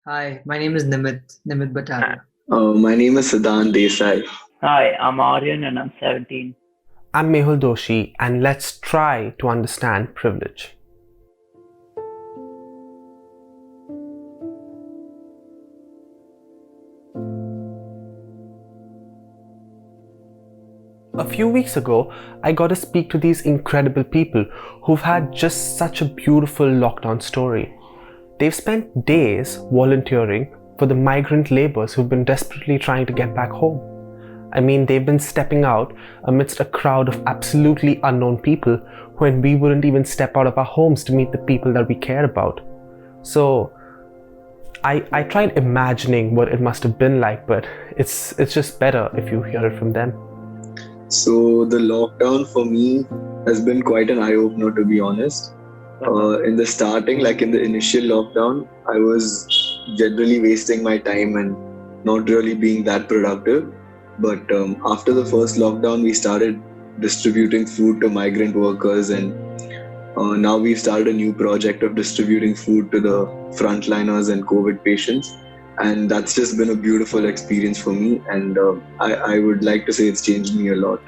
Hi, my name is Nimit Hi, Batavia. My name is Siddhant Desai. I'm Aryan and I'm 17. I'm Mehul Doshi, and let's try to understand privilege. A few weeks ago, I got to speak to these incredible people who've had just such a beautiful lockdown story. They've spent days volunteering for the migrant laborers who've been desperately trying to get back home. I mean, they've been stepping out amidst a crowd of absolutely unknown people when we wouldn't even step out of our homes to meet the people that we care about. So, I tried imagining what it must have been like, but it's just better if you hear it from them. So the lockdown for me has been quite an eye opener, to be honest. In the starting, like in the initial lockdown, I was generally wasting my time and not really being that productive. But after the first lockdown, we started distributing food to migrant workers, and now we've started a new project of distributing food to the frontliners and COVID patients. And that's just been a beautiful experience for me. And I would like to say it's changed me a lot.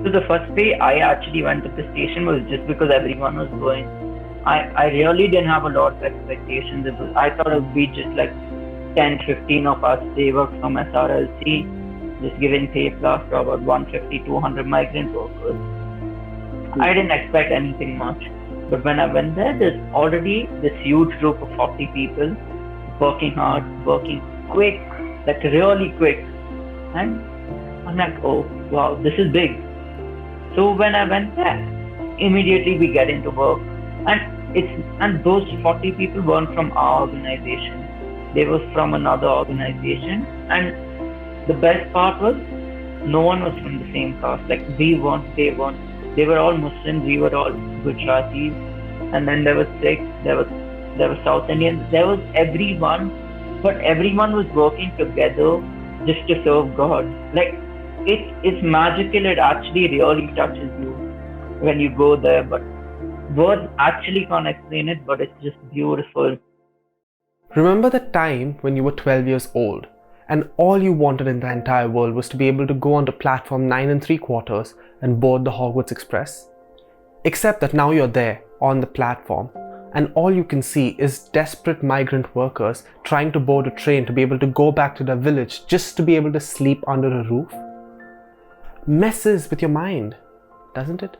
So the first day I actually went to the station was just because everyone was going. I really didn't have a lot of expectations. I thought it would be just like 10, 15 of us. They work from SRLC, just giving pay plus to about 150, 200 migrant workers. I didn't expect anything much. But when I went there, there's already this huge group of 40 people working hard, working quick, like really quick. And I'm like, oh wow, this is big. So when I went there, immediately we get into work. And those 40 people weren't from our organization. They were from another organization. And the best part was no one was from the same caste. Like we weren't, they weren't. They were all Muslims, we were all Gujaratis. And then there was Sikhs, there were South Indians, there was everyone, but everyone was working together just to serve God. Like it's magical. It actually really touches you when you go there. But words actually can't explain it. But it's just beautiful. Remember the time when you were 12 years old and all you wanted in the entire world was to be able to go onto platform 9 and 3 quarters and board the Hogwarts Express? Except that now you're there on the platform and all you can see is desperate migrant workers trying to board a train to be able to go back to their village just to be able to sleep under a roof. Messes with your mind, doesn't it?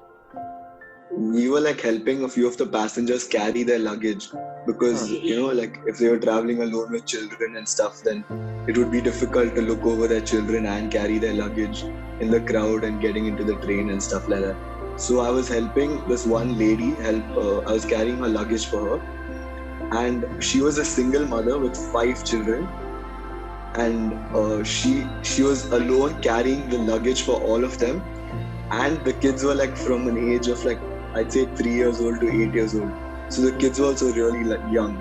We were like helping a few of the passengers carry their luggage because, like if they were traveling alone with children and stuff, then it would be difficult to look over their children and carry their luggage in the crowd and getting into the train and stuff like that. So I was helping this one lady I was carrying her luggage for her, and she was a single mother with 5 children, and she was alone carrying the luggage for all of them, and the kids were like from an age of like I'd say 3 years old to 8 years old. So the kids were also really like young.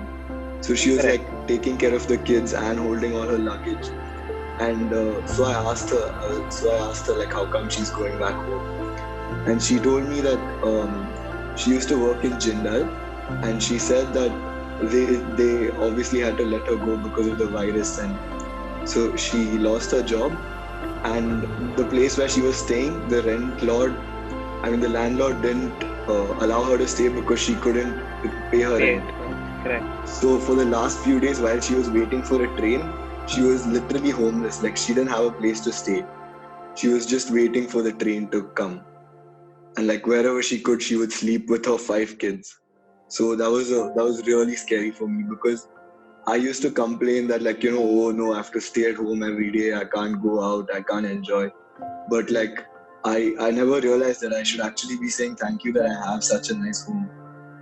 So she was like taking care of the kids and holding all her luggage. And so I asked her like how come she's going back home. And she told me that she used to work in Jindal, and she said that they obviously had to let her go because of the virus, and so she lost her job. And the place where she was staying, the landlord didn't allow her to stay because she couldn't pay her rent. Correct. So for the last few days while she was waiting for a train, she was literally homeless. Like she didn't have a place to stay. She was just waiting for the train to come. And like wherever she could, she would sleep with her 5 kids. So that was really scary for me because I used to complain that like, oh no, I have to stay at home every day. I can't go out. I can't enjoy. But like, I never realized that I should actually be saying thank you that I have such a nice home.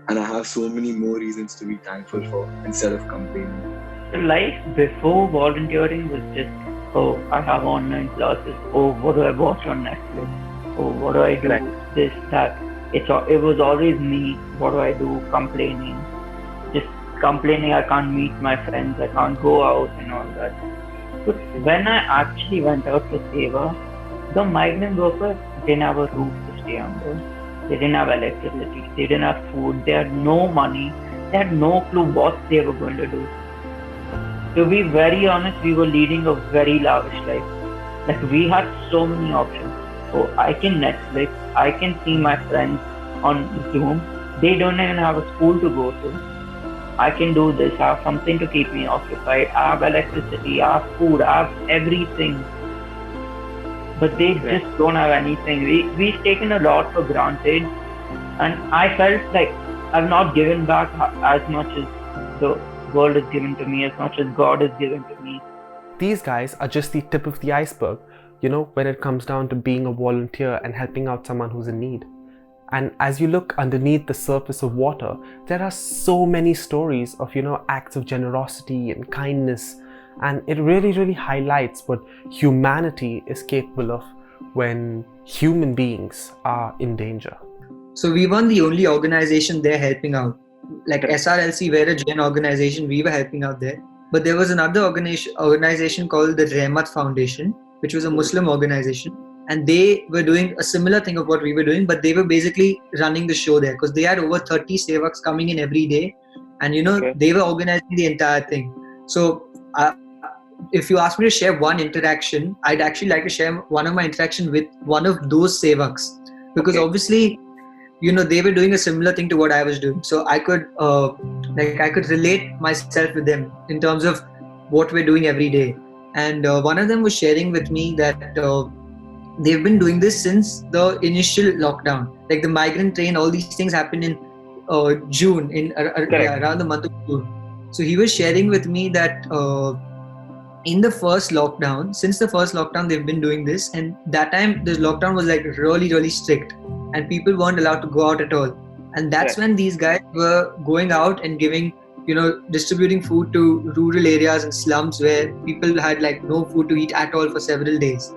And I have so many more reasons to be thankful for instead of complaining. So life before volunteering was just, oh, I have online classes. Oh, what do I watch on Netflix? Oh, what do I do? This, that. It was always me. What do I do? Complaining. Just complaining I can't meet my friends. I can't go out and all that. But when I actually went out to Seva, the migrant workers didn't have a roof to stay under. They didn't have electricity. They didn't have food. They had no money. They had no clue what they were going to do. To be very honest, we were leading a very lavish life. Like we had so many options. So I can Netflix, I can see my friends on Zoom. They don't even have a school to go to. I can do this, I have something to keep me occupied. I have electricity, I have food, I have everything. But they just don't have anything. We've taken a lot for granted, and I felt like I've not given back as much as the world has given to me, as much as God has given to me. These guys are just the tip of the iceberg, when it comes down to being a volunteer and helping out someone who's in need. And as you look underneath the surface of water, there are so many stories of, acts of generosity and kindness. And it really, really highlights what humanity is capable of when human beings are in danger. So we weren't the only organization there helping out. Like SRLC, we're a Jain organization, we were helping out there. But there was another organization called the Rahmat Foundation, which was a Muslim organization. And they were doing a similar thing of what we were doing, but they were basically running the show there because they had over 30 sevaks coming in every day. And, they were organizing the entire thing. So if you ask me to share one interaction, I'd actually like to share one of my interaction with one of those sevaks. Because obviously, they were doing a similar thing to what I was doing. So I could relate myself with them in terms of what we're doing every day. And one of them was sharing with me that they've been doing this since the initial lockdown. Like the migrant train, all these things happened in June, around the month of June. So he was sharing with me that in the first lockdown, since the first lockdown, they've been doing this. And that time, the lockdown was like really, really strict. And people weren't allowed to go out at all. And that's when these guys were going out and giving, distributing food to rural areas and slums where people had like no food to eat at all for several days.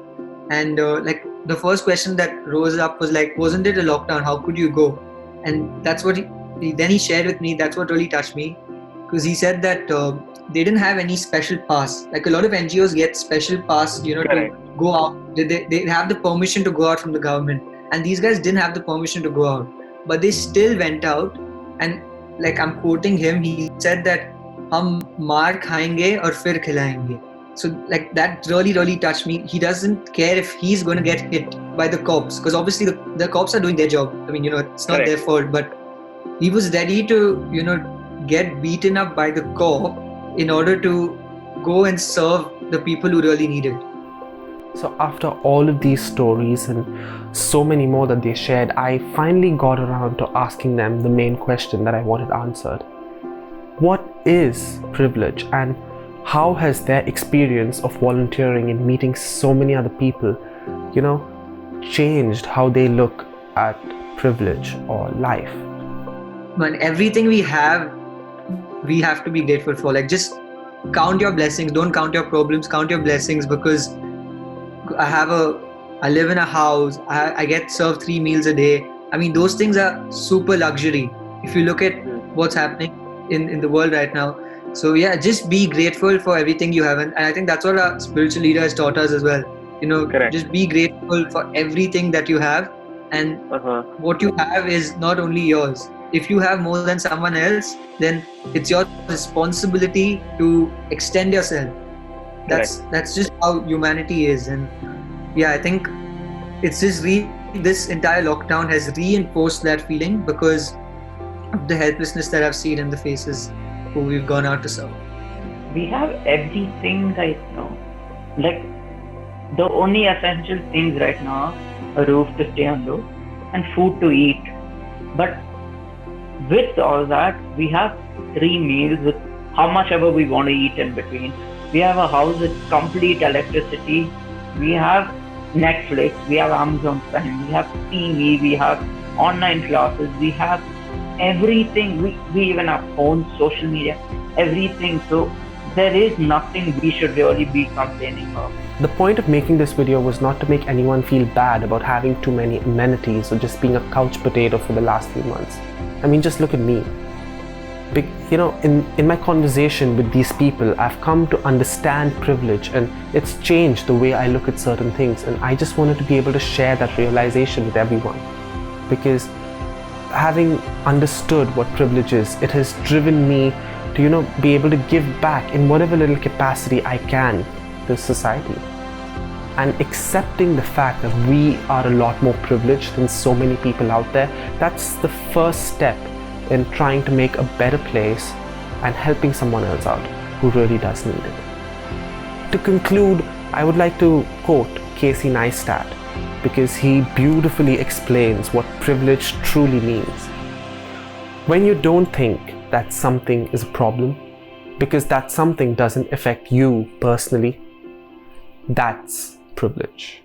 And the first question that rose up was like, wasn't it a lockdown? How could you go? And that's what he shared with me. That's what really touched me. Because he said that they didn't have any special pass. Like a lot of NGOs get special pass, to go out. They have the permission to go out from the government. And these guys didn't have the permission to go out. But they still went out. And like I'm quoting him, he said that, "Hum maar khayenge aur fir khilayenge." So like that really, really touched me. He doesn't care if he's going to get hit by the cops. Because obviously the cops are doing their job. I mean, it's not their fault. But he was ready to, get beaten up by the cop in order to go and serve the people who really need it. So after all of these stories and so many more that they shared, I finally got around to asking them the main question that I wanted answered. What is privilege, and how has their experience of volunteering and meeting so many other people, changed how they look at privilege or life? Man, everything we have to be grateful for. Like just count your blessings. Don't count your problems. Count your blessings, because I live in a house. I get served 3 meals a day. I mean, those things are super luxury. If you look at what's happening in the world right now. So yeah, just be grateful for everything you have. And I think that's what our spiritual leader has taught us as well. Just be grateful for everything that you have. And what you have is not only yours. If you have more than someone else, then it's your responsibility to extend yourself. That's just how humanity is. And yeah, I think it's just this entire lockdown has reinforced that feeling because of the helplessness that I've seen in the faces who we've gone out to serve. We have everything right now. Like the only essential things right now, a roof to stay under and food to eat. But with all that, we have 3 meals with how much ever we want to eat in between. We have a house with complete electricity. We have Netflix, we have Amazon Prime, we have TV, we have online classes, we have everything. We even have phones, social media, everything. So there is nothing we should really be complaining of. The point of making this video was not to make anyone feel bad about having too many amenities or just being a couch potato for the last few months. I mean, just look at me. In my conversation with these people, I've come to understand privilege, and it's changed the way I look at certain things. And I just wanted to be able to share that realization with everyone, because having understood what privilege is, it has driven me to, be able to give back in whatever little capacity I can to society. And accepting the fact that we are a lot more privileged than so many people out there, that's the first step in trying to make a better place and helping someone else out who really does need it. To conclude, I would like to quote Casey Neistat, because he beautifully explains what privilege truly means. When you don't think that something is a problem, because that something doesn't affect you personally, that's privilege.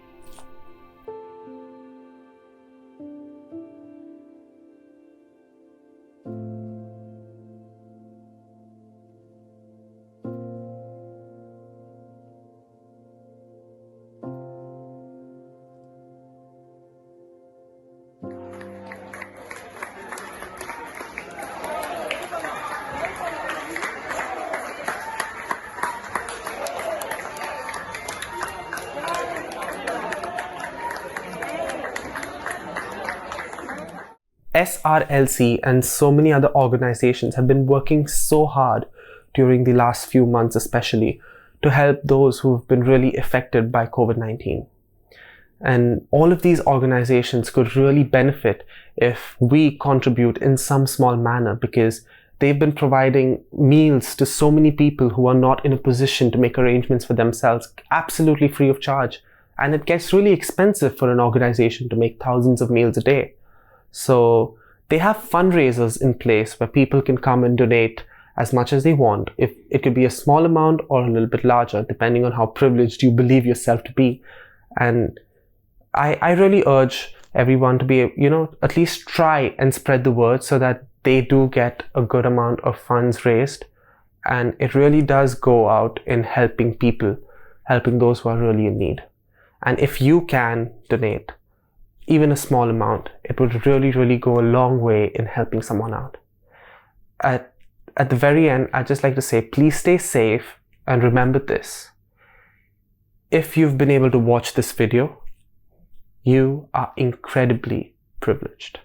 SRLC and so many other organizations have been working so hard during the last few months, especially to help those who've been really affected by COVID-19. And all of these organizations could really benefit if we contribute in some small manner, because they've been providing meals to so many people who are not in a position to make arrangements for themselves absolutely free of charge. And it gets really expensive for an organization to make thousands of meals a day. So they have fundraisers in place where people can come and donate as much as they want. If it could be a small amount or a little bit larger, depending on how privileged you believe yourself to be. And I really urge everyone to be, at least try and spread the word so that they do get a good amount of funds raised. And it really does go out in helping people, helping those who are really in need. And if you can donate, even a small amount, it would really, really go a long way in helping someone out. At the very end, I'd just like to say, please stay safe and remember this. If you've been able to watch this video, you are incredibly privileged.